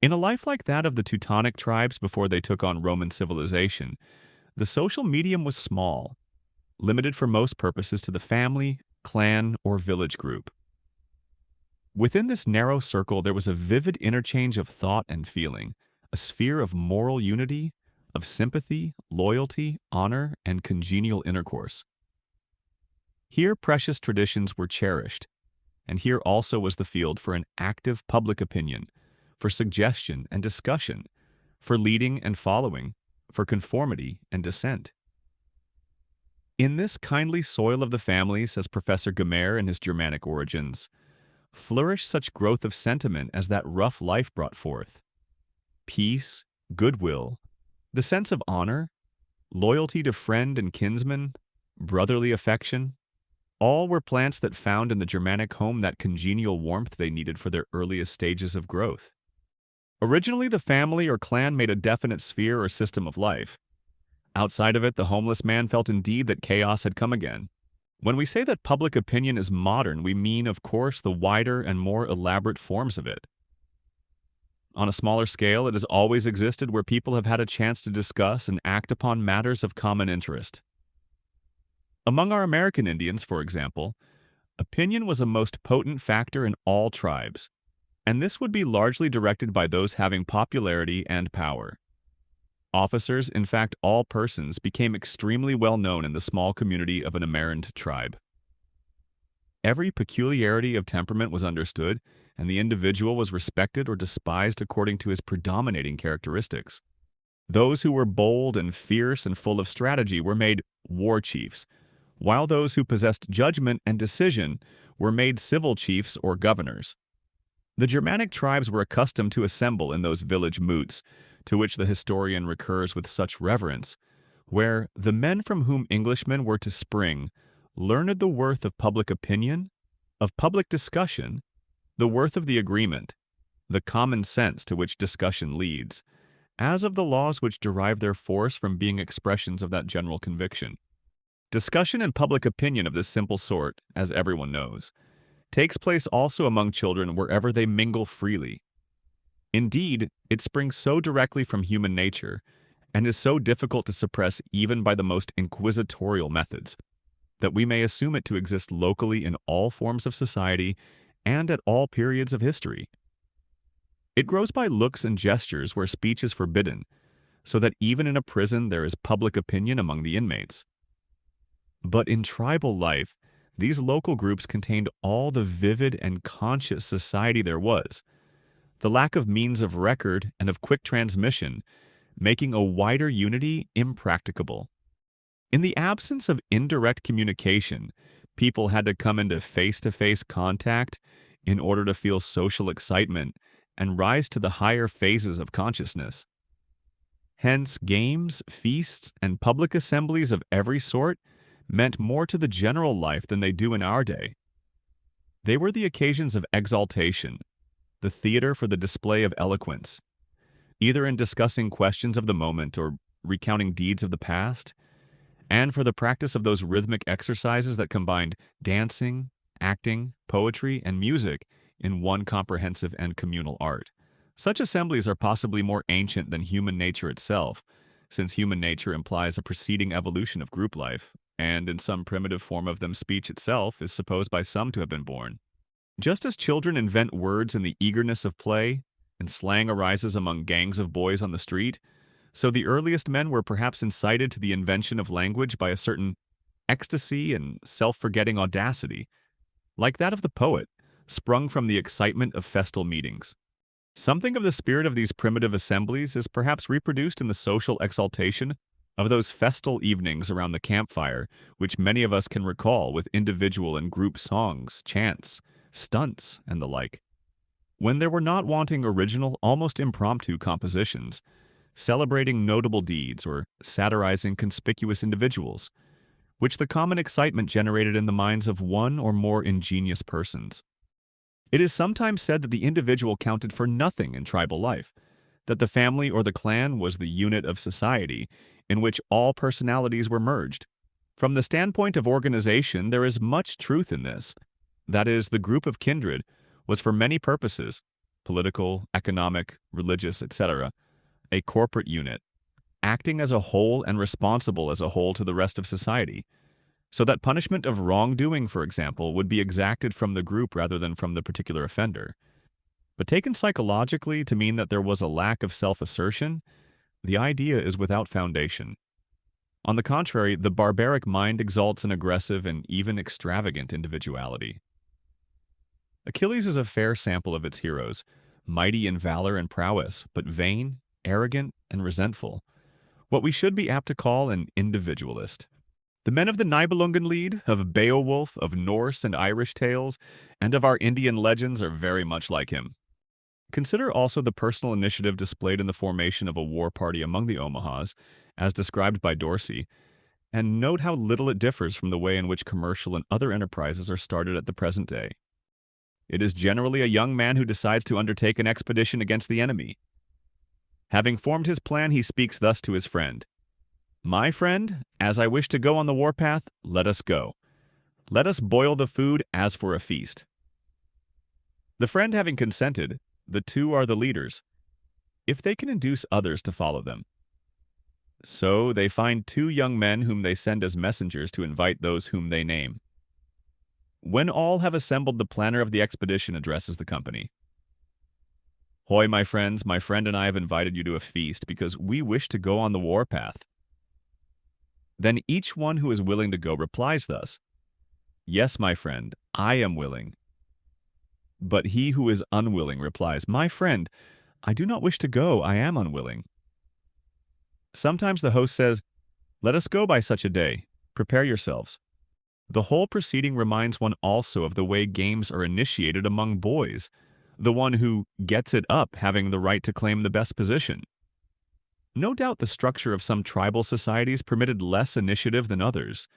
In a life like that of the Teutonic tribes before they took on Roman civilization, the social medium was small, limited for most purposes to the family, clan, or village group. Within this narrow circle, there was a vivid interchange of thought and feeling, a sphere of moral unity, of sympathy, loyalty, honor, and congenial intercourse. Here, precious traditions were cherished, and here also was the field for an active public opinion, for suggestion and discussion, for leading and following, for conformity and dissent. In this kindly soil of the family, says Professor Gamer in his Germanic Origins, flourished such growth of sentiment as that rough life brought forth. Peace, goodwill, the sense of honor, loyalty to friend and kinsman, brotherly affection, all were plants that found in the Germanic home that congenial warmth they needed for their earliest stages of growth. Originally, the family or clan made a definite sphere or system of life. Outside of it, the homeless man felt indeed that chaos had come again. When we say that public opinion is modern, we mean, of course, the wider and more elaborate forms of it. On a smaller scale, it has always existed where people have had a chance to discuss and act upon matters of common interest. Among our American Indians, for example, opinion was a most potent factor in all tribes, and this would be largely directed by those having popularity and power. Officers, in fact all persons, became extremely well known in the small community of an Amerant tribe. Every peculiarity of temperament was understood, and the individual was respected or despised according to his predominating characteristics. Those who were bold and fierce and full of strategy were made war chiefs, while those who possessed judgment and decision were made civil chiefs or governors. The Germanic tribes were accustomed to assemble in those village moots, to which the historian recurs with such reverence, where the men from whom Englishmen were to spring learned the worth of public opinion, of public discussion, the worth of the agreement, the common sense to which discussion leads, as of the laws which derive their force from being expressions of that general conviction. Discussion and public opinion of this simple sort, as everyone knows, takes place also among children wherever they mingle freely. Indeed, it springs so directly from human nature, and is so difficult to suppress even by the most inquisitorial methods, that we may assume it to exist locally in all forms of society and at all periods of history. It grows by looks and gestures where speech is forbidden, so that even in a prison there is public opinion among the inmates. But in tribal life, these local groups contained all the vivid and conscious society there was, the lack of means of record and of quick transmission, making a wider unity impracticable. In the absence of indirect communication, people had to come into face-to-face contact in order to feel social excitement and rise to the higher phases of consciousness. Hence, games, feasts, and public assemblies of every sort meant more to the general life than they do in our day. They were the occasions of exaltation, the theater for the display of eloquence, either in discussing questions of the moment or recounting deeds of the past, and for the practice of those rhythmic exercises that combined dancing, acting, poetry, and music in one comprehensive and communal art. Such assemblies are possibly more ancient than human nature itself, since human nature implies a preceding evolution of group life, and in some primitive form of them speech itself is supposed by some to have been born. Just as children invent words in the eagerness of play, and slang arises among gangs of boys on the street, so the earliest men were perhaps incited to the invention of language by a certain ecstasy and self-forgetting audacity, like that of the poet, sprung from the excitement of festal meetings. Something of the spirit of these primitive assemblies is perhaps reproduced in the social exaltation of those festal evenings around the campfire, which many of us can recall with individual and group songs, chants, stunts, and the like. When there were not wanting original, almost impromptu compositions, celebrating notable deeds or satirizing conspicuous individuals, which the common excitement generated in the minds of one or more ingenious persons. It is sometimes said that the individual counted for nothing in tribal life, that the family or the clan was the unit of society in which all personalities were merged. From the standpoint of organization, there is much truth in this. That is, the group of kindred was for many purposes, political, economic, religious, etc., a corporate unit, acting as a whole and responsible as a whole to the rest of society, so that punishment of wrongdoing, for example, would be exacted from the group rather than from the particular offender. But taken psychologically to mean that there was a lack of self-assertion, the idea is without foundation. On the contrary, the barbaric mind exalts an aggressive and even extravagant individuality. Achilles is a fair sample of its heroes, mighty in valor and prowess, but vain, arrogant, and resentful, what we should be apt to call an individualist. The men of the Nibelungenlied, of Beowulf, of Norse and Irish tales, and of our Indian legends are very much like him. Consider also the personal initiative displayed in the formation of a war party among the Omahas, as described by Dorsey, and note how little it differs from the way in which commercial and other enterprises are started at the present day. It is generally a young man who decides to undertake an expedition against the enemy. Having formed his plan, he speaks thus to his friend: "My friend, as I wish to go on the warpath, let us go. Let us boil the food as for a feast." The friend having consented, the two are the leaders, if they can induce others to follow them. So they find two young men whom they send as messengers to invite those whom they name. When all have assembled, the planner of the expedition addresses the company. "Hoy, my friends, my friend and I have invited you to a feast because we wish to go on the warpath." Then each one who is willing to go replies thus: "Yes, my friend, I am willing." But he who is unwilling replies, "My friend, I do not wish to go, I am unwilling." Sometimes the host says, "Let us go by such a day. Prepare yourselves." The whole proceeding reminds one also of the way games are initiated among boys, the one who gets it up having the right to claim the best position. No doubt the structure of some tribal societies permitted less initiative than others,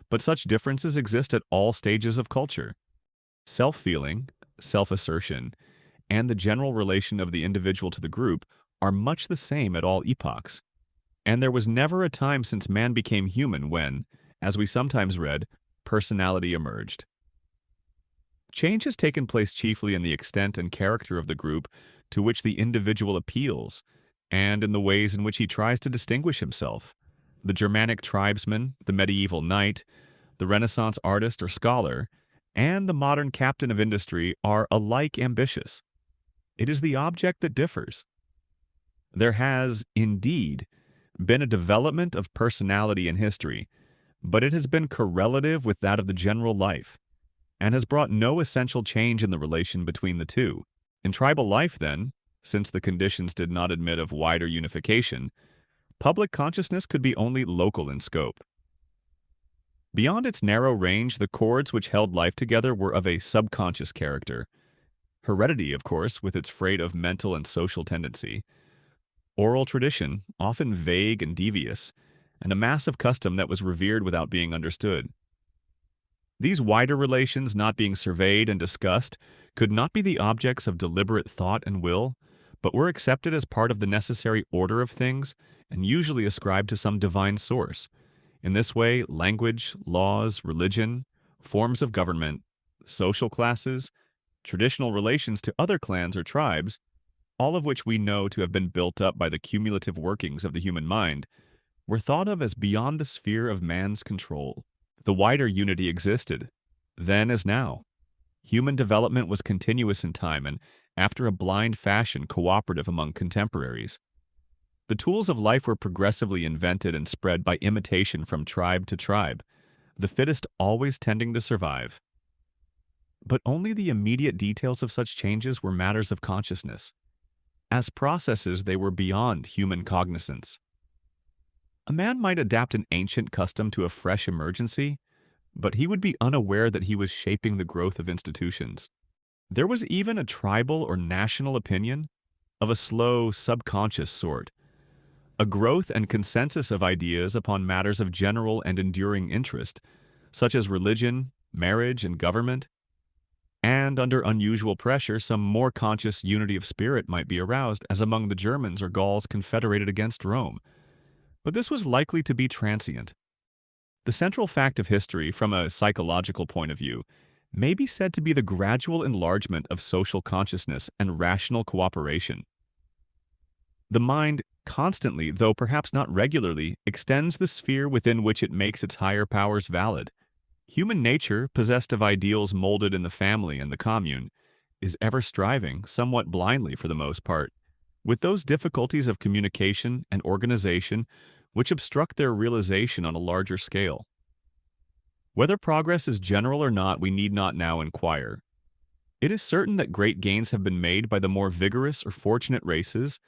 but such differences exist at all stages of culture. Self-feeling, self-assertion, and the general relation of the individual to the group are much the same at all epochs. And there was never a time since man became human when, as we sometimes read, personality emerged. Change has taken place chiefly in the extent and character of the group to which the individual appeals, and in the ways in which he tries to distinguish himself. The Germanic tribesman, the medieval knight, the Renaissance artist or scholar, and the modern captain of industry are alike ambitious. It is the object that differs. There has, indeed, been a development of personality in history, but it has been correlative with that of the general life, and has brought no essential change in the relation between the two. In tribal life, then, since the conditions did not admit of wider unification, public consciousness could be only local in scope. Beyond its narrow range, the cords which held life together were of a subconscious character. Heredity, of course, with its freight of mental and social tendency. Oral tradition, often vague and devious, and a mass of custom that was revered without being understood. These wider relations, not being surveyed and discussed, could not be the objects of deliberate thought and will, but were accepted as part of the necessary order of things and usually ascribed to some divine source. In this way, language, laws, religion, forms of government, social classes, traditional relations to other clans or tribes, all of which we know to have been built up by the cumulative workings of the human mind, were thought of as beyond the sphere of man's control. The wider unity existed, then as now. Human development was continuous in time and, after a blind fashion, cooperative among contemporaries. The tools of life were progressively invented and spread by imitation from tribe to tribe, the fittest always tending to survive. But only the immediate details of such changes were matters of consciousness. As processes, they were beyond human cognizance. A man might adapt an ancient custom to a fresh emergency, but he would be unaware that he was shaping the growth of institutions. There was even a tribal or national opinion, of a slow, subconscious sort, a growth and consensus of ideas upon matters of general and enduring interest, such as religion, marriage, and government. And under unusual pressure, some more conscious unity of spirit might be aroused, as among the Germans or Gauls confederated against Rome. But this was likely to be transient. The central fact of history, from a psychological point of view, may be said to be the gradual enlargement of social consciousness and rational cooperation. The mind constantly, though perhaps not regularly, extends the sphere within which it makes its higher powers valid. Human nature, possessed of ideals molded in the family and the commune, is ever striving, somewhat blindly for the most part, with those difficulties of communication and organization which obstruct their realization on a larger scale. Whether progress is general or not, we need not now inquire. It is certain that great gains have been made by the more vigorous or fortunate races,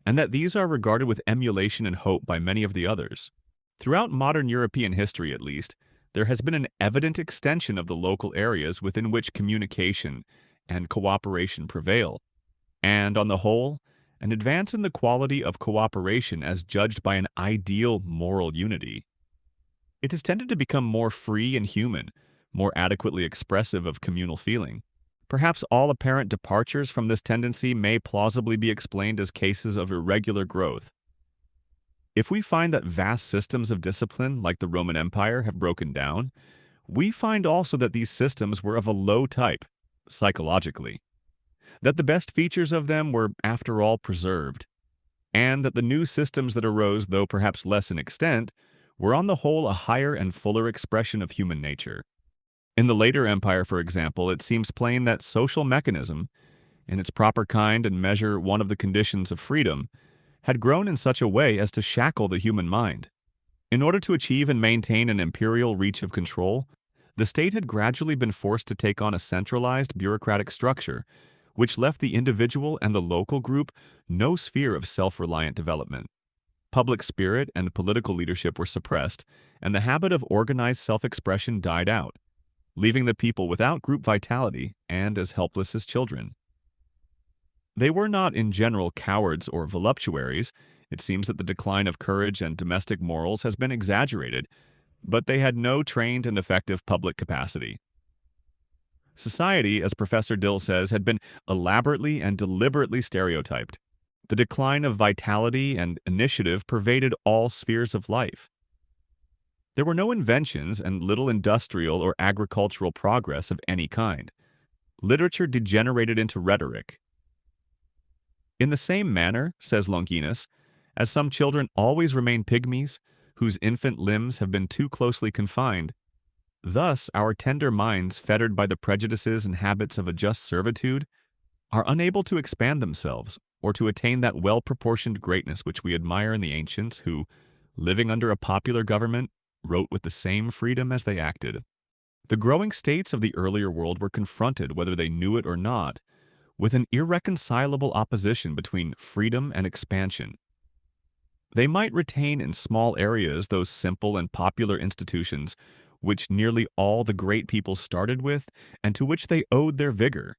and that these are regarded with emulation and hope by many of the others. Throughout modern European history, at least, there has been an evident extension of the local areas within which communication and cooperation prevail, and, on the whole, an advance in the quality of cooperation as judged by an ideal moral unity. It has tended to become more free and human, more adequately expressive of communal feeling. Perhaps all apparent departures from this tendency may plausibly be explained as cases of irregular growth. If we find that vast systems of discipline, like the Roman Empire, have broken down, we find also that these systems were of a low type, psychologically, that the best features of them were, after all, preserved, and that the new systems that arose, though perhaps less in extent, were on the whole a higher and fuller expression of human nature. In the later empire, for example, it seems plain that social mechanism, in its proper kind and measure one of the conditions of freedom, had grown in such a way as to shackle the human mind. In order to achieve and maintain an imperial reach of control, the state had gradually been forced to take on a centralized bureaucratic structure, which left the individual and the local group no sphere of self-reliant development. Public spirit and political leadership were suppressed, and the habit of organized self-expression died out, leaving the people without group vitality and as helpless as children. They were not in general cowards or voluptuaries. It seems that the decline of courage and domestic morals has been exaggerated, but they had no trained and effective public capacity. Society, as Professor Dill says, had been elaborately and deliberately stereotyped. The decline of vitality and initiative pervaded all spheres of life. There were no inventions and little industrial or agricultural progress of any kind. Literature degenerated into rhetoric. In the same manner, says Longinus, as some children always remain pygmies, whose infant limbs have been too closely confined, thus our tender minds, fettered by the prejudices and habits of a just servitude, are unable to expand themselves or to attain that well-proportioned greatness which we admire in the ancients who, living under a popular government, wrote with the same freedom as they acted. The growing states of the earlier world were confronted, whether they knew it or not, with an irreconcilable opposition between freedom and expansion. They might retain in small areas those simple and popular institutions which nearly all the great people started with and to which they owed their vigor,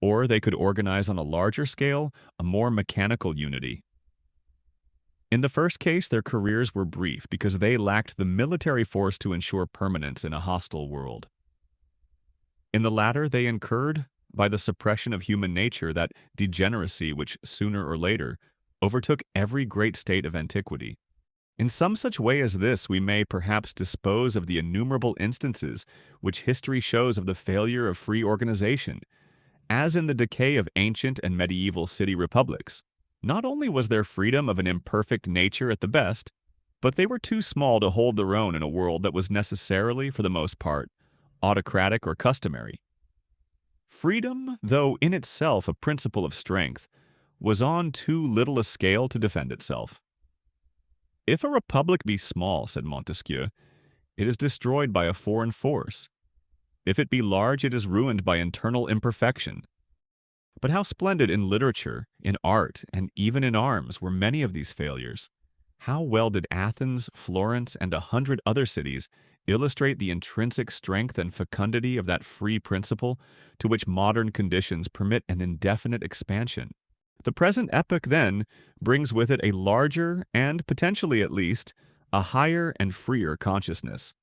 or they could organize on a larger scale a more mechanical unity. In the first case, their careers were brief because they lacked the military force to ensure permanence in a hostile world. In the latter, they incurred, by the suppression of human nature, that degeneracy which, sooner or later, overtook every great state of antiquity. In some such way as this, we may perhaps dispose of the innumerable instances which history shows of the failure of free organization, as in the decay of ancient and medieval city republics. Not only was their freedom of an imperfect nature at the best, but they were too small to hold their own in a world that was necessarily, for the most part, autocratic or customary. Freedom, though in itself a principle of strength, was on too little a scale to defend itself. If a republic be small, said Montesquieu, it is destroyed by a foreign force. If it be large, it is ruined by internal imperfection. But how splendid in literature, in art, and even in arms were many of these failures. How well did Athens, Florence, and 100 other cities illustrate the intrinsic strength and fecundity of that free principle to which modern conditions permit an indefinite expansion. The present epoch, then, brings with it a larger and, potentially at least, a higher and freer consciousness.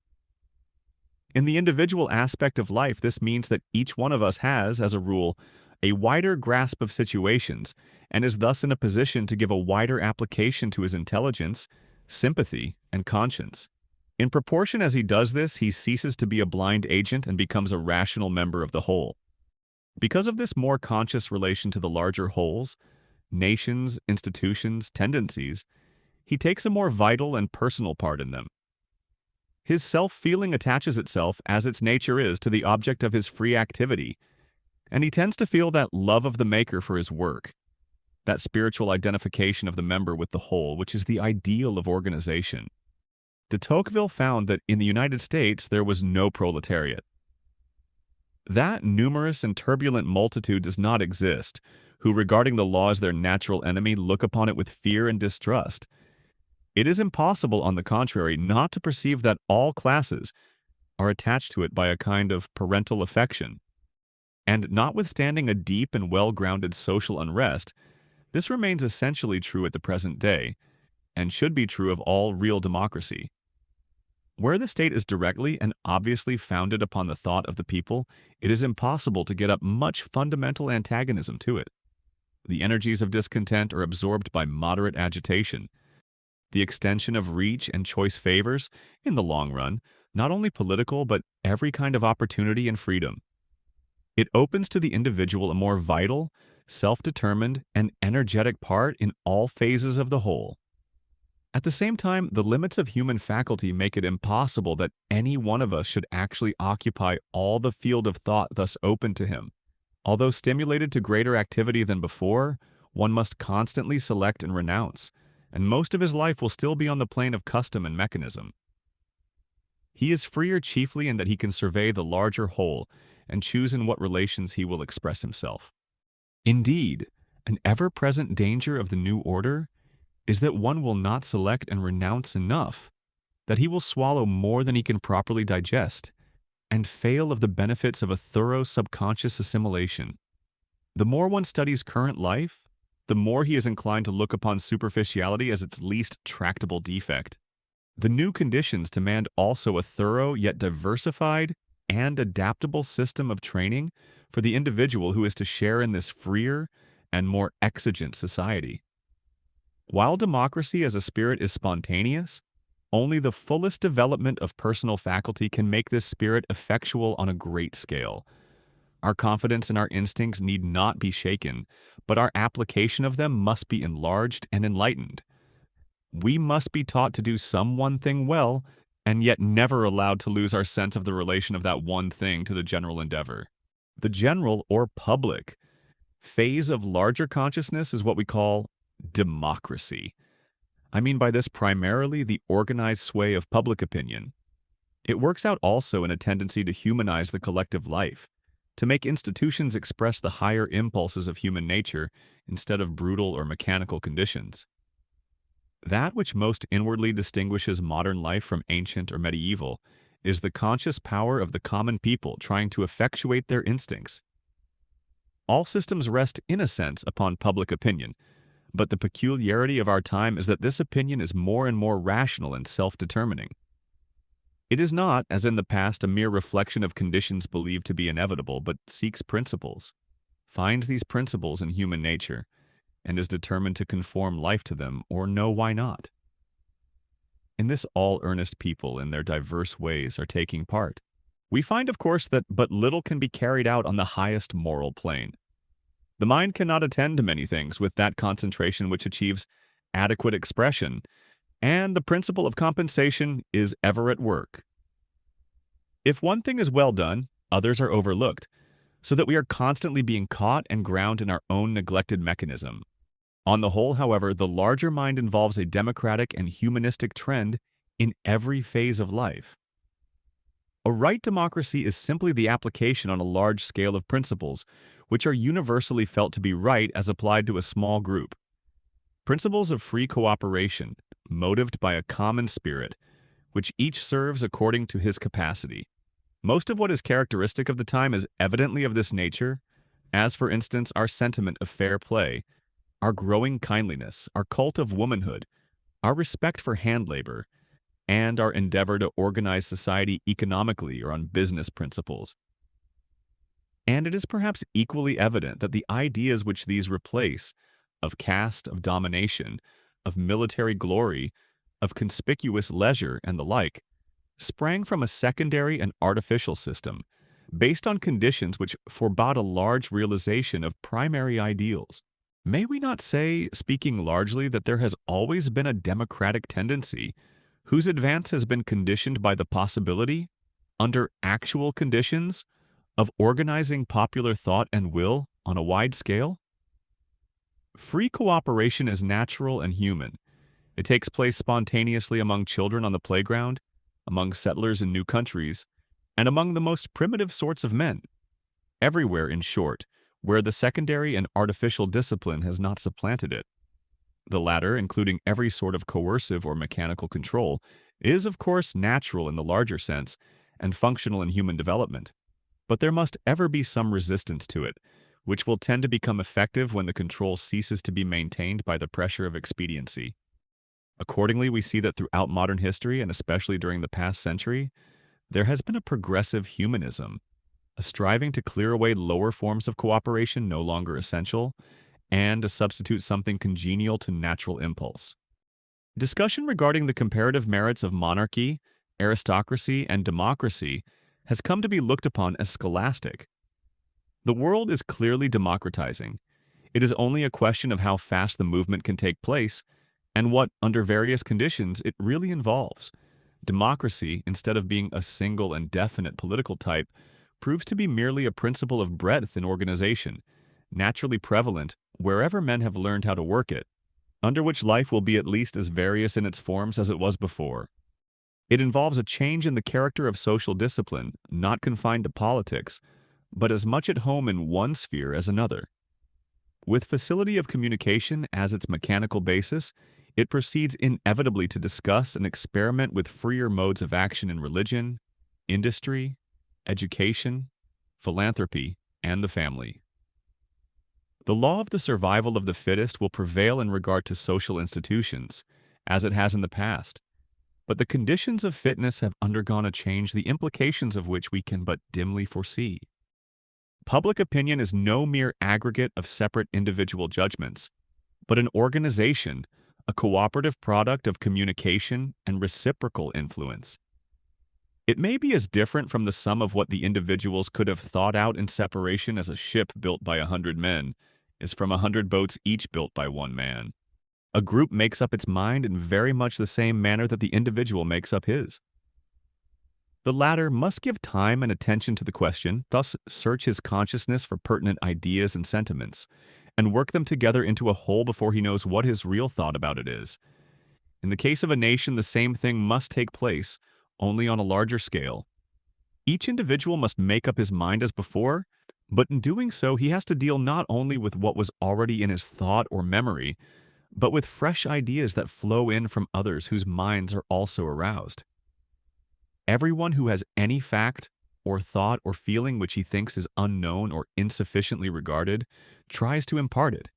In the individual aspect of life, this means that each one of us has, as a rule, a wider grasp of situations and is thus in a position to give a wider application to his intelligence, sympathy, and conscience. In proportion as he does this, he ceases to be a blind agent and becomes a rational member of the whole. Because of this more conscious relation to the larger wholes, nations, institutions, tendencies, he takes a more vital and personal part in them. His self-feeling attaches itself, as its nature is, to the object of his free activity, and he tends to feel that love of the maker for his work, that spiritual identification of the member with the whole, which is the ideal of organization. De Tocqueville found that in the United States there was no proletariat. That numerous and turbulent multitude does not exist, who, regarding the law as their natural enemy, look upon it with fear and distrust. It is impossible, on the contrary, not to perceive that all classes are attached to it by a kind of parental affection. And notwithstanding a deep and well-grounded social unrest, this remains essentially true at the present day, and should be true of all real democracy. Where the state is directly and obviously founded upon the thought of the people, it is impossible to get up much fundamental antagonism to it. The energies of discontent are absorbed by moderate agitation. The extension of reach and choice favors, in the long run, not only political but every kind of opportunity and freedom. It opens to the individual a more vital, self-determined, and energetic part in all phases of the whole. At the same time, the limits of human faculty make it impossible that any one of us should actually occupy all the field of thought thus open to him. Although stimulated to greater activity than before, one must constantly select and renounce, and most of his life will still be on the plane of custom and mechanism. He is freer chiefly in that he can survey the larger whole and choose in what relations he will express himself. Indeed, an ever-present danger of the new order is that one will not select and renounce enough, that he will swallow more than he can properly digest, and fail of the benefits of a thorough subconscious assimilation. The more one studies current life, the more he is inclined to look upon superficiality as its least tractable defect. The new conditions demand also a thorough yet diversified and adaptable system of training for the individual who is to share in this freer and more exigent society. While democracy as a spirit is spontaneous, only the fullest development of personal faculty can make this spirit effectual on a great scale. Our confidence in our instincts need not be shaken, but our application of them must be enlarged and enlightened. We must be taught to do some one thing well, and yet never allowed to lose our sense of the relation of that one thing to the general endeavor. The general, or public, phase of larger consciousness is what we call democracy. I mean by this primarily the organized sway of public opinion. It works out also in a tendency to humanize the collective life, to make institutions express the higher impulses of human nature instead of brutal or mechanical conditions. That which most inwardly distinguishes modern life from ancient or medieval is the conscious power of the common people trying to effectuate their instincts. All systems rest, in a sense, upon public opinion, but the peculiarity of our time is that this opinion is more and more rational and self-determining. It is not, as in the past, a mere reflection of conditions believed to be inevitable, but seeks principles, finds these principles in human nature, and is determined to conform life to them or know why not. In this all earnest people in their diverse ways are taking part. We find, of course, that but little can be carried out on the highest moral plane. The mind cannot attend to many things with that concentration which achieves adequate expression, and the principle of compensation is ever at work. If one thing is well done, others are overlooked, so that we are constantly being caught and ground in our own neglected mechanism. On the whole, however, the larger mind involves a democratic and humanistic trend in every phase of life. A right democracy is simply the application on a large scale of principles which are universally felt to be right as applied to a small group. Principles of free cooperation, motived by a common spirit, which each serves according to his capacity. Most of what is characteristic of the time is evidently of this nature, as for instance our sentiment of fair play, our growing kindliness, our cult of womanhood, our respect for hand labor, and our endeavor to organize society economically or on business principles. And it is perhaps equally evident that the ideas which these replace, of caste, of domination, of military glory, of conspicuous leisure, and the like, sprang from a secondary and artificial system, based on conditions which forebode a large realization of primary ideals. May we not say, speaking largely, that there has always been a democratic tendency whose advance has been conditioned by the possibility, under actual conditions, of organizing popular thought and will on a wide scale? Free cooperation is natural and human. It takes place spontaneously among children on the playground, among settlers in new countries, and among the most primitive sorts of men. Everywhere, in short, where the secondary and artificial discipline has not supplanted it. The latter, including every sort of coercive or mechanical control, is of course natural in the larger sense and functional in human development. But there must ever be some resistance to it, which will tend to become effective when the control ceases to be maintained by the pressure of expediency. Accordingly, we see that throughout modern history, and especially during the past century, there has been a progressive humanism, a striving to clear away lower forms of cooperation no longer essential, and to substitute something congenial to natural impulse. Discussion regarding the comparative merits of monarchy, aristocracy, and democracy has come to be looked upon as scholastic. The world is clearly democratizing. It is only a question of how fast the movement can take place and what, under various conditions, it really involves. Democracy, instead of being a single and definite political type, proves to be merely a principle of breadth in organization, naturally prevalent wherever men have learned how to work it, under which life will be at least as various in its forms as it was before. It involves a change in the character of social discipline, not confined to politics, but as much at home in one sphere as another. With facility of communication as its mechanical basis, it proceeds inevitably to discuss and experiment with freer modes of action in religion, industry, education, philanthropy, and the family. The law of the survival of the fittest will prevail in regard to social institutions, as it has in the past, but the conditions of fitness have undergone a change the implications of which we can but dimly foresee. Public opinion is no mere aggregate of separate individual judgments, but an organization, a cooperative product of communication and reciprocal influence. It may be as different from the sum of what the individuals could have thought out in separation as a ship built by 100 men is from 100 boats each built by one man. A group makes up its mind in very much the same manner that the individual makes up his. The latter must give time and attention to the question, thus search his consciousness for pertinent ideas and sentiments, and work them together into a whole before he knows what his real thought about it is. In the case of a nation, the same thing must take place, only on a larger scale. Each individual must make up his mind as before, but in doing so he has to deal not only with what was already in his thought or memory, but with fresh ideas that flow in from others whose minds are also aroused. Everyone who has any fact or thought or feeling which he thinks is unknown or insufficiently regarded tries to impart it.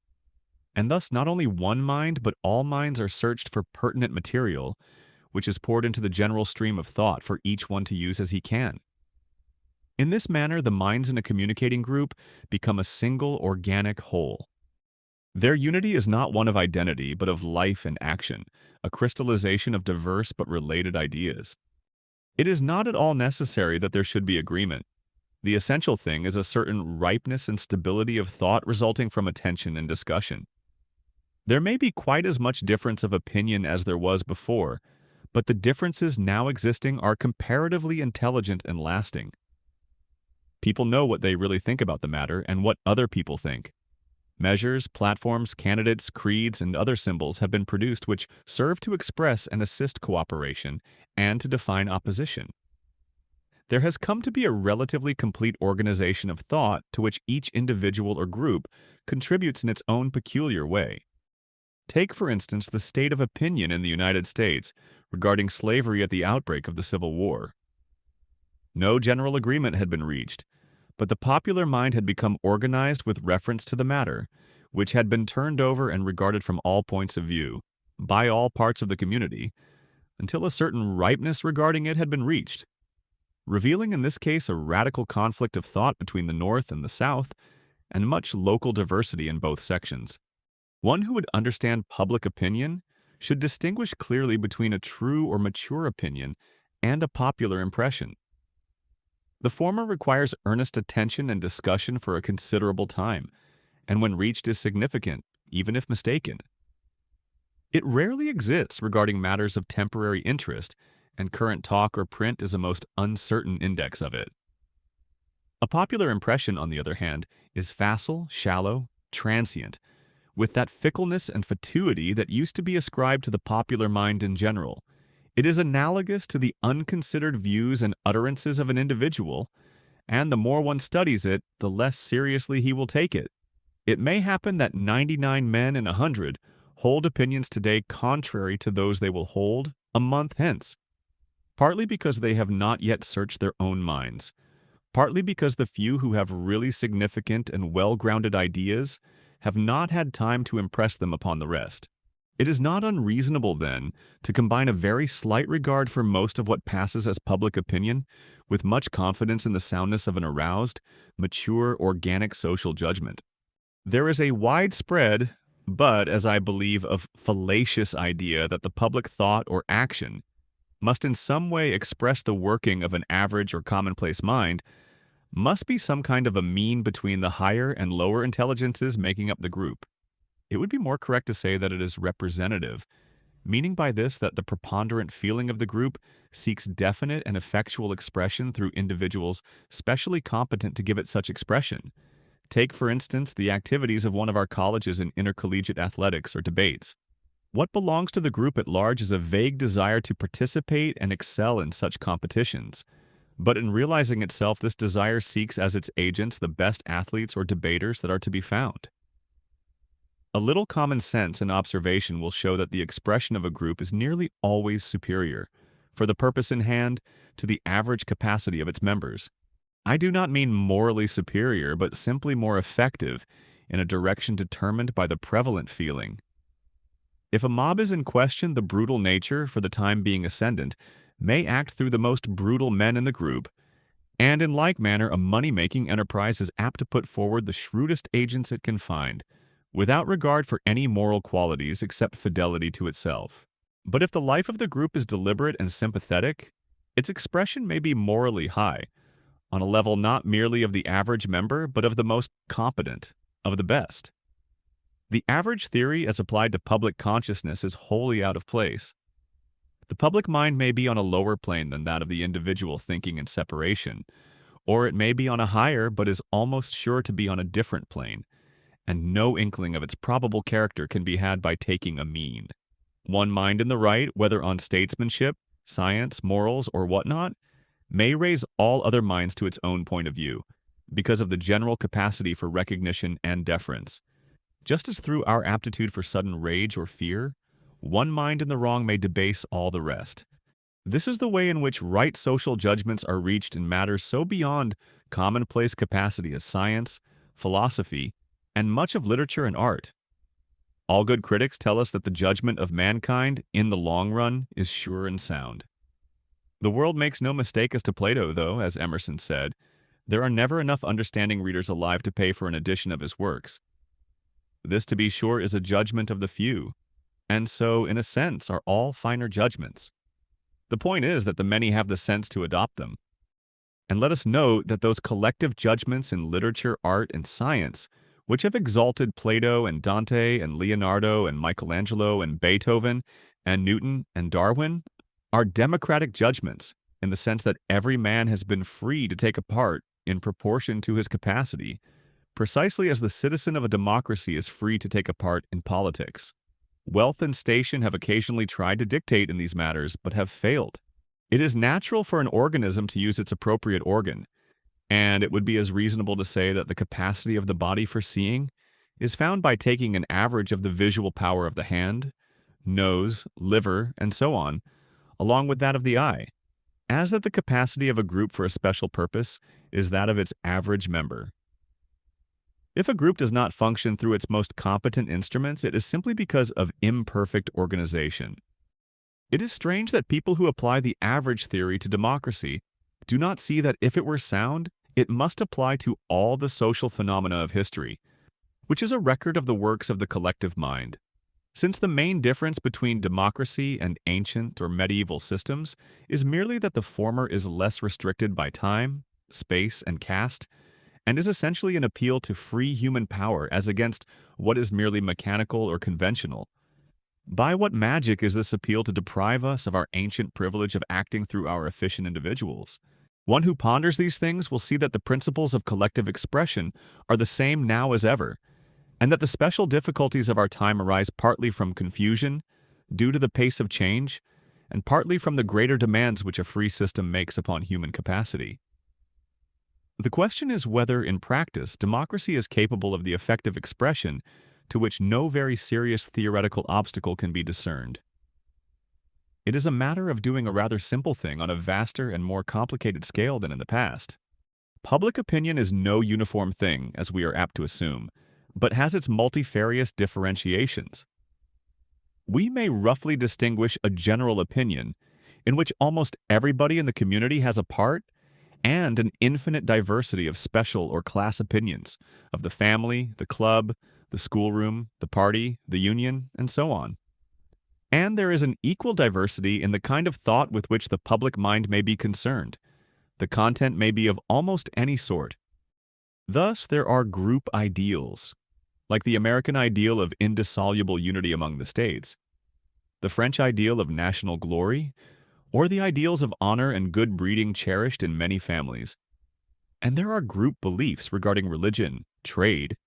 And thus not only one mind but all minds are searched for pertinent material, which is poured into the general stream of thought for each one to use as he can. In this manner, the minds in a communicating group become a single organic whole. Their unity is not one of identity, but of life and action, a crystallization of diverse but related ideas. It is not at all necessary that there should be agreement. The essential thing is a certain ripeness and stability of thought resulting from attention and discussion. There may be quite as much difference of opinion as there was before, but the differences now existing are comparatively intelligent and lasting. People know what they really think about the matter and what other people think. Measures, platforms, candidates, creeds, and other symbols have been produced which serve to express and assist cooperation and to define opposition. There has come to be a relatively complete organization of thought to which each individual or group contributes in its own peculiar way. Take, for instance, the state of opinion in the United States regarding slavery at the outbreak of the Civil War. No general agreement had been reached, but the popular mind had become organized with reference to the matter, which had been turned over and regarded from all points of view, by all parts of the community, until a certain ripeness regarding it had been reached, revealing in this case a radical conflict of thought between the North and the South, and much local diversity in both sections. One who would understand public opinion should distinguish clearly between a true or mature opinion and a popular impression. The former requires earnest attention and discussion for a considerable time, and when reached is significant, even if mistaken. It rarely exists regarding matters of temporary interest, and current talk or print is a most uncertain index of it. A popular impression, on the other hand, is facile, shallow, transient, with that fickleness and fatuity that used to be ascribed to the popular mind in general. It is analogous to the unconsidered views and utterances of an individual, and the more one studies it, the less seriously he will take it. It may happen that 99 men in 100 hold opinions today contrary to those they will hold a month hence, partly because they have not yet searched their own minds, partly because the few who have really significant and well-grounded ideas have not had time to impress them upon the rest. It is not unreasonable, then, to combine a very slight regard for most of what passes as public opinion with much confidence in the soundness of an aroused, mature, organic social judgment. There is a widespread, but, as I believe, of fallacious idea that the public thought or action must in some way express the working of an average or commonplace mind, must be some kind of a mean between the higher and lower intelligences making up the group. It would be more correct to say that it is representative, meaning by this that the preponderant feeling of the group seeks definite and effectual expression through individuals specially competent to give it such expression. Take, for instance, the activities of one of our colleges in intercollegiate athletics or debates. What belongs to the group at large is a vague desire to participate and excel in such competitions. But in realizing itself, this desire seeks as its agents the best athletes or debaters that are to be found. A little common sense and observation will show that the expression of a group is nearly always superior, for the purpose in hand, to the average capacity of its members. I do not mean morally superior, but simply more effective in a direction determined by the prevalent feeling. If a mob is in question, the brutal nature, for the time being ascendant, may act through the most brutal men in the group, and in like manner a money-making enterprise is apt to put forward the shrewdest agents it can find, without regard for any moral qualities except fidelity to itself. But if the life of the group is deliberate and sympathetic, its expression may be morally high, on a level not merely of the average member, but of the most competent, of the best. The average theory as applied to public consciousness is wholly out of place. The public mind may be on a lower plane than that of the individual thinking in separation, or it may be on a higher but is almost sure to be on a different plane, and no inkling of its probable character can be had by taking a mean. One mind in the right, whether on statesmanship, science, morals, or whatnot, may raise all other minds to its own point of view, because of the general capacity for recognition and deference. Just as through our aptitude for sudden rage or fear, one mind in the wrong may debase all the rest. This is the way in which right social judgments are reached in matters so beyond commonplace capacity as science, philosophy, and much of literature and art. All good critics tell us that the judgment of mankind, in the long run, is sure and sound. The world makes no mistake as to Plato, though, as Emerson said, there are never enough understanding readers alive to pay for an edition of his works. This, to be sure, is a judgment of the few, and so, in a sense, are all finer judgments. The point is that the many have the sense to adopt them. And let us note that those collective judgments in literature, art, and science, which have exalted Plato and Dante and Leonardo and Michelangelo and Beethoven and Newton and Darwin, are democratic judgments in the sense that every man has been free to take a part in proportion to his capacity, precisely as the citizen of a democracy is free to take a part in politics. Wealth and station have occasionally tried to dictate in these matters, but have failed. It is natural for an organism to use its appropriate organ, and it would be as reasonable to say that the capacity of the body for seeing is found by taking an average of the visual power of the hand, nose, liver, and so on, along with that of the eye, as that the capacity of a group for a special purpose is that of its average member. If a group does not function through its most competent instruments, it is simply because of imperfect organization. It is strange that people who apply the average theory to democracy do not see that if it were sound, it must apply to all the social phenomena of history, which is a record of the works of the collective mind. Since the main difference between democracy and ancient or medieval systems is merely that the former is less restricted by time, space, and caste, and is essentially an appeal to free human power as against what is merely mechanical or conventional. By what magic is this appeal to deprive us of our ancient privilege of acting through our efficient individuals? One who ponders these things will see that the principles of collective expression are the same now as ever, and that the special difficulties of our time arise partly from confusion, due to the pace of change, and partly from the greater demands which a free system makes upon human capacity. The question is whether, in practice, democracy is capable of the effective expression to which no very serious theoretical obstacle can be discerned. It is a matter of doing a rather simple thing on a vaster and more complicated scale than in the past. Public opinion is no uniform thing, as we are apt to assume, but has its multifarious differentiations. We may roughly distinguish a general opinion, in which almost everybody in the community has a part, and an infinite diversity of special or class opinions of the family, the club, the schoolroom, the party, the union, and so on. And there is an equal diversity in the kind of thought with which the public mind may be concerned. The content may be of almost any sort. Thus, there are group ideals, like the American ideal of indissoluble unity among the states, the French ideal of national glory, or the ideals of honor and good breeding cherished in many families. And there are group beliefs regarding religion, trade,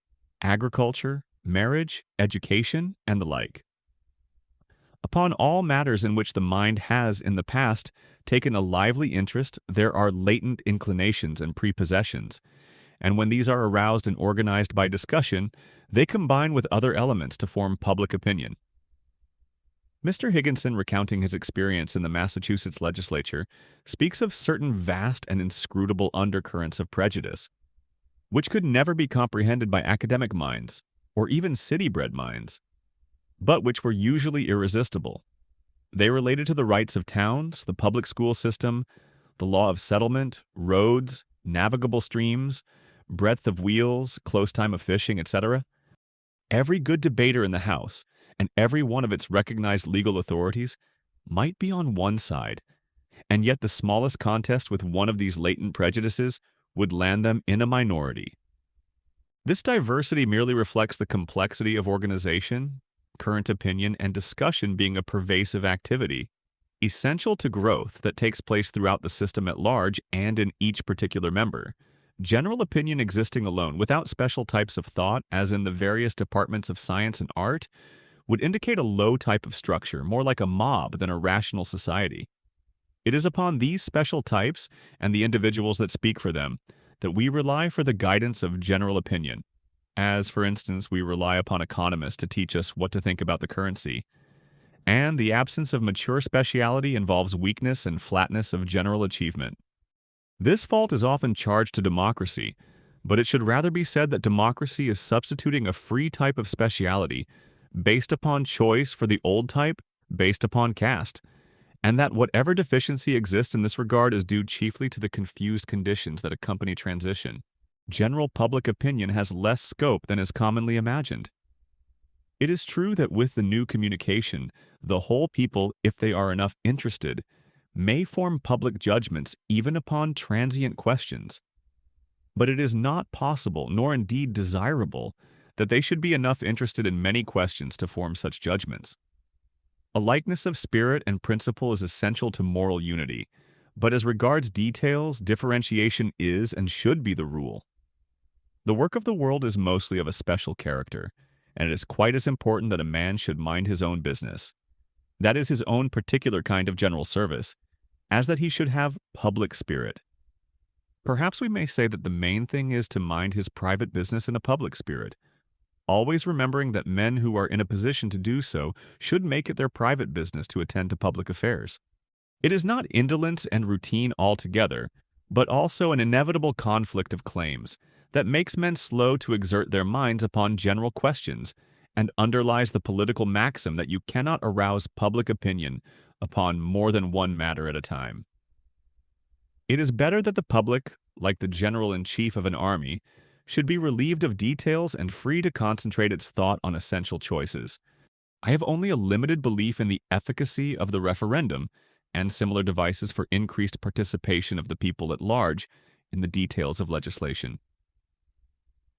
agriculture, marriage, education, and the like. Upon all matters in which the mind has in the past taken a lively interest, there are latent inclinations and prepossessions, and when these are aroused and organized by discussion, they combine with other elements to form public opinion. Mr. Higginson, recounting his experience in the Massachusetts legislature, speaks of certain vast and inscrutable undercurrents of prejudice, which could never be comprehended by academic minds, or even city-bred minds, but which were usually irresistible. They related to the rights of towns, the public school system, the law of settlement, roads, navigable streams, breadth of wheels, close time of fishing, etc. Every good debater in the House, and every one of its recognized legal authorities, might be on one side, and yet the smallest contest with one of these latent prejudices would land them in a minority. This diversity merely reflects the complexity of organization, current opinion, and discussion being a pervasive activity, essential to growth that takes place throughout the system at large and in each particular member. General opinion existing alone, without special types of thought, as in the various departments of science and art, would indicate a low type of structure, more like a mob than a rational society. It is upon these special types and the individuals that speak for them that we rely for the guidance of general opinion, as, for instance, we rely upon economists to teach us what to think about the currency. And the absence of mature speciality involves weakness and flatness of general achievement. This fault is often charged to democracy, but it should rather be said that democracy is substituting a free type of speciality based upon choice for the old type based upon caste, and that whatever deficiency exists in this regard is due chiefly to the confused conditions that accompany transition. General public opinion has less scope than is commonly imagined. It is true that with the new communication, the whole people, if they are enough interested, may form public judgments even upon transient questions. But it is not possible, nor indeed desirable, that they should be enough interested in many questions to form such judgments. A likeness of spirit and principle is essential to moral unity, but as regards details, differentiation is and should be the rule. The work of the world is mostly of a special character, and it is quite as important that a man should mind his own business, that is his own particular kind of general service, as that he should have public spirit. Perhaps we may say that the main thing is to mind his private business in a public spirit, always remembering that men who are in a position to do so should make it their private business to attend to public affairs. It is not indolence and routine altogether, but also an inevitable conflict of claims that makes men slow to exert their minds upon general questions and underlies the political maxim that you cannot arouse public opinion upon more than one matter at a time. It is better that the public, like the general-in-chief of an army, should be relieved of details and free to concentrate its thought on essential choices, I have only a limited belief in the efficacy of the referendum and similar devices for increased participation of the people at large in the details of legislation.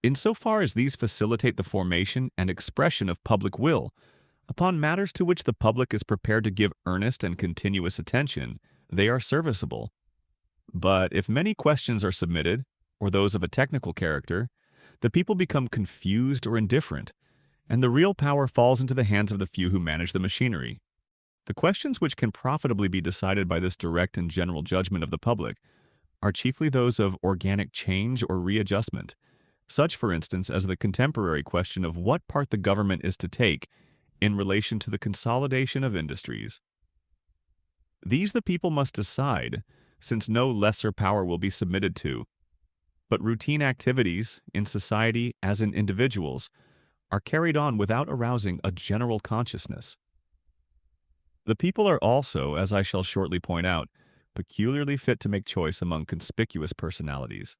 Insofar as these facilitate the formation and expression of public will upon matters to which the public is prepared to give earnest and continuous attention, they are serviceable. But if many questions are submitted, or those of a technical character, the people become confused or indifferent, and the real power falls into the hands of the few who manage the machinery. The questions which can profitably be decided by this direct and general judgment of the public are chiefly those of organic change or readjustment, such, for instance, as the contemporary question of what part the government is to take in relation to the consolidation of industries. These the people must decide, since no lesser power will be submitted to, but routine activities, in society as in individuals, are carried on without arousing a general consciousness. The people are also, as I shall shortly point out, peculiarly fit to make choice among conspicuous personalities.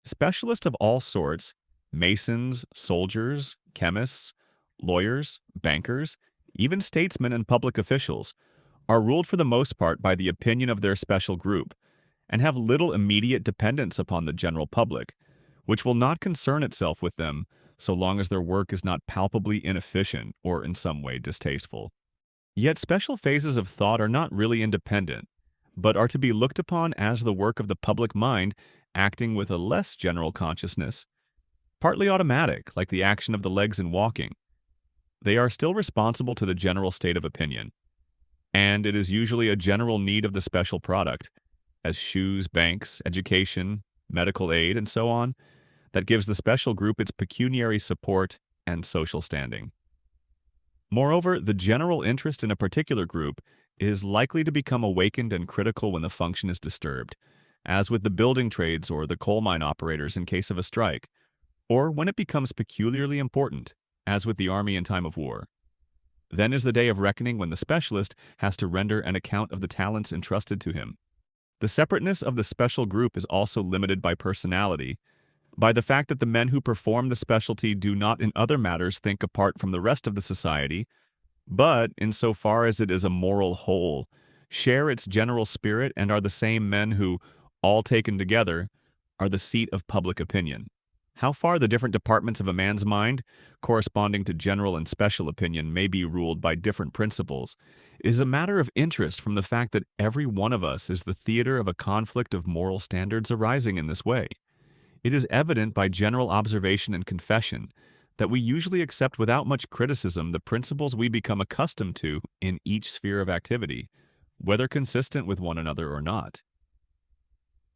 Specialists of all sorts, masons, soldiers, chemists, lawyers, bankers, even statesmen and public officials, are ruled for the most part by the opinion of their special group, and have little immediate dependence upon the general public, which will not concern itself with them so long as their work is not palpably inefficient or in some way distasteful. Yet special phases of thought are not really independent, but are to be looked upon as the work of the public mind acting with a less general consciousness, partly automatic, like the action of the legs in walking. They are still responsible to the general state of opinion, and it is usually a general need of the special product, as shoes, banks, education, medical aid, and so on, that gives the special group its pecuniary support and social standing. Moreover, the general interest in a particular group is likely to become awakened and critical when the function is disturbed, as with the building trades or the coal mine operators in case of a strike, or when it becomes peculiarly important, as with the army in time of war. Then is the day of reckoning when the specialist has to render an account of the talents entrusted to him. The separateness of the special group is also limited by personality, by the fact that the men who perform the specialty do not in other matters think apart from the rest of the society, but, insofar as it is a moral whole, share its general spirit and are the same men who, all taken together, are the seat of public opinion. How far the different departments of a man's mind, corresponding to general and special opinion, may be ruled by different principles, is a matter of interest from the fact that every one of us is the theater of a conflict of moral standards arising in this way. It is evident by general observation and confession that we usually accept without much criticism the principles we become accustomed to in each sphere of activity, whether consistent with one another or not.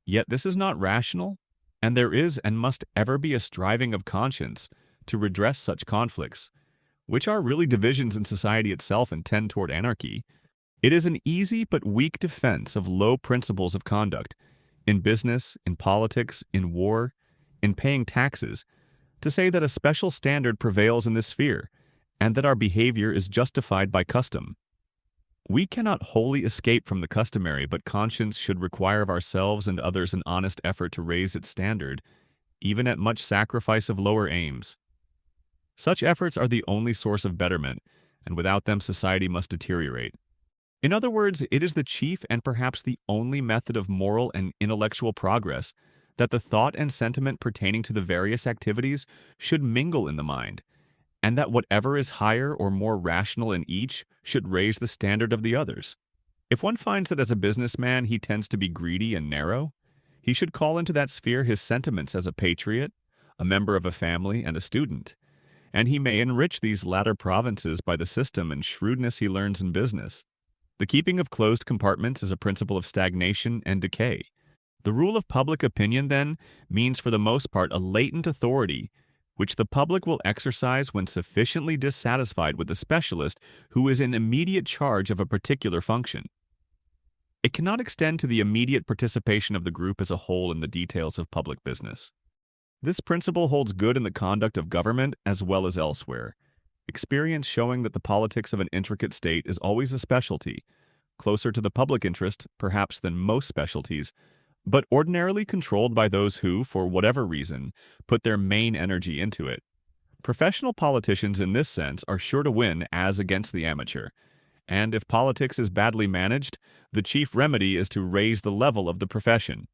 Yet this is not rational, and there is and must ever be a striving of conscience to redress such conflicts, which are really divisions in society itself and tend toward anarchy. It is an easy but weak defense of low principles of conduct, in business, in politics, in war, in paying taxes, to say that a special standard prevails in this sphere, and that our behavior is justified by custom. We cannot wholly escape from the customary, but conscience should require of ourselves and others an honest effort to raise its standard, even at much sacrifice of lower aims. Such efforts are the only source of betterment, and without them society must deteriorate. In other words, it is the chief and perhaps the only method of moral and intellectual progress that the thought and sentiment pertaining to the various activities should mingle in the mind, and that whatever is higher or more rational in each should raise the standard of the others. If one finds that as a businessman he tends to be greedy and narrow, he should call into that sphere his sentiments as a patriot, a member of a family, and a student, and he may enrich these latter provinces by the system and shrewdness he learns in business. The keeping of closed compartments is a principle of stagnation and decay. The rule of public opinion, then, means for the most part a latent authority which the public will exercise when sufficiently dissatisfied with the specialist who is in immediate charge of a particular function. It cannot extend to the immediate participation of the group as a whole in the details of public business. This principle holds good in the conduct of government as well as elsewhere, experience showing that the politics of an intricate state is always a specialty, closer to the public interest, perhaps, than most specialties, but ordinarily controlled by those who, for whatever reason, put their main energy into it. Professional politicians in this sense are sure to win as against the amateur. And if politics is badly managed, the chief remedy is to raise the level of the profession.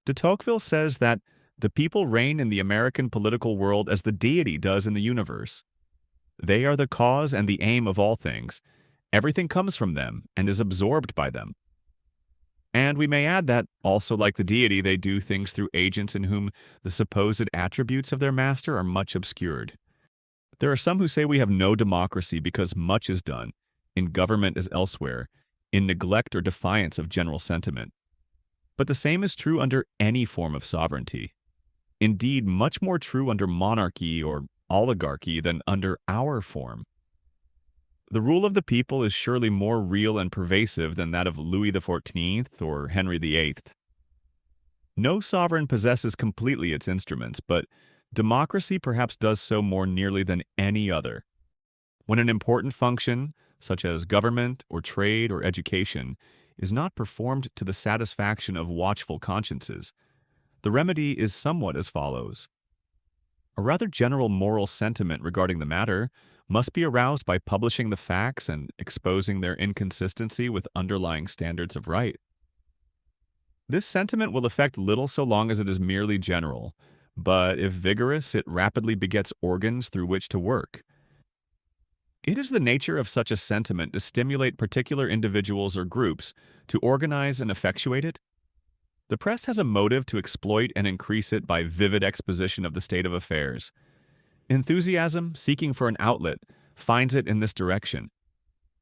De Tocqueville says that the people reign in the American political world as the deity does in the universe. They are the cause and the aim of all things. Everything comes from them and is absorbed by them. And we may add that, also like the deity, they do things through agents in whom the supposed attributes of their master are much obscured. There are some who say we have no democracy because much is done, in government as elsewhere, in neglect or defiance of general sentiment. But the same is true under any form of sovereignty. Indeed, much more true under monarchy or oligarchy than under our form. The rule of the people is surely more real and pervasive than that of Louis XIV or Henry VIII. No sovereign possesses completely its instruments, but democracy perhaps does so more nearly than any other. When an important function, such as government or trade or education, is not performed to the satisfaction of watchful consciences, the remedy is somewhat as follows. A rather general moral sentiment regarding the matter must be aroused by publishing the facts and exposing their inconsistency with underlying standards of right. This sentiment will affect little so long as it is merely general, but if vigorous, it rapidly begets organs through which to work. It is the nature of such a sentiment to stimulate particular individuals or groups to organize and effectuate it. The press has a motive to exploit and increase it by vivid exposition of the state of affairs. Enthusiasm, seeking for an outlet, finds it in this direction.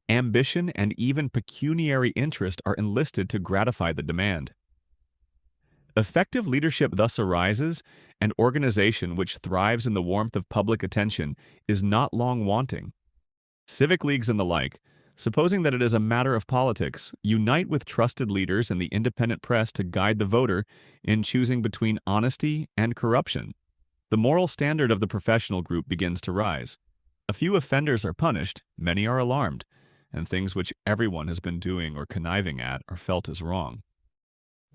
Ambition and even pecuniary interest are enlisted to gratify the demand. Effective leadership thus arises, and organization which thrives in the warmth of public attention is not long wanting. Civic leagues and the like, supposing that it is a matter of politics, unite with trusted leaders and the independent press to guide the voter in choosing between honesty and corruption. The moral standard of the professional group begins to rise. A few offenders are punished, many are alarmed, and things which everyone has been doing or conniving at are felt as wrong.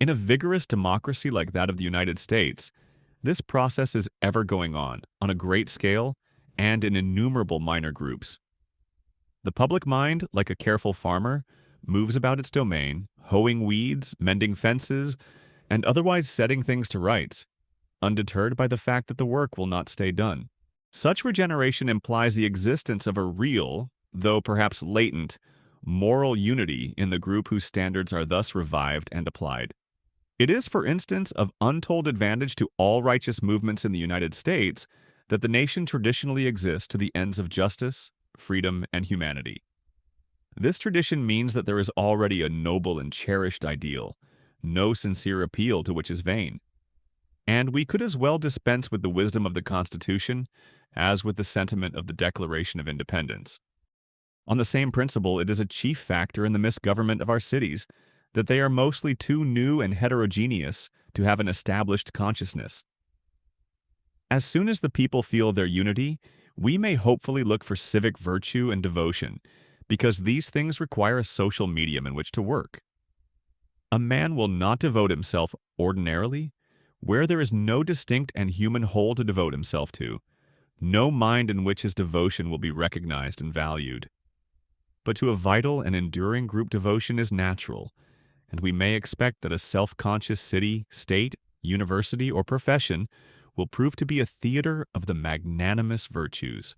In a vigorous democracy like that of the United States, this process is ever going on a great scale, and in innumerable minor groups. The public mind, like a careful farmer, moves about its domain, hoeing weeds, mending fences, and otherwise setting things to rights, undeterred by the fact that the work will not stay done. Such regeneration implies the existence of a real, though perhaps latent, moral unity in the group whose standards are thus revived and applied. It is, for instance, of untold advantage to all righteous movements in the United States that the nation traditionally exists to the ends of justice, freedom, and humanity. This tradition means that there is already a noble and cherished ideal, no sincere appeal to which is vain. And we could as well dispense with the wisdom of the Constitution as with the sentiment of the Declaration of Independence. On the same principle, it is a chief factor in the misgovernment of our cities that they are mostly too new and heterogeneous to have an established consciousness. As soon as the people feel their unity, we may hopefully look for civic virtue and devotion, because these things require a social medium in which to work. A man will not devote himself ordinarily where there is no distinct and human whole to devote himself to, no mind in which his devotion will be recognized and valued. But to a vital and enduring group devotion is natural, and we may expect that a self-conscious city, state, university, or profession will prove to be a theater of the magnanimous virtues.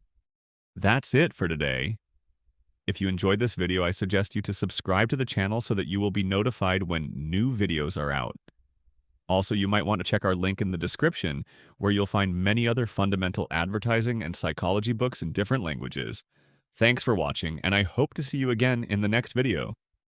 That's it for today. If you enjoyed this video, I suggest you to subscribe to the channel so that you will be notified when new videos are out. Also, you might want to check our link in the description, where you'll find many other fundamental advertising and psychology books in different languages. Thanks for watching, and I hope to see you again in the next video.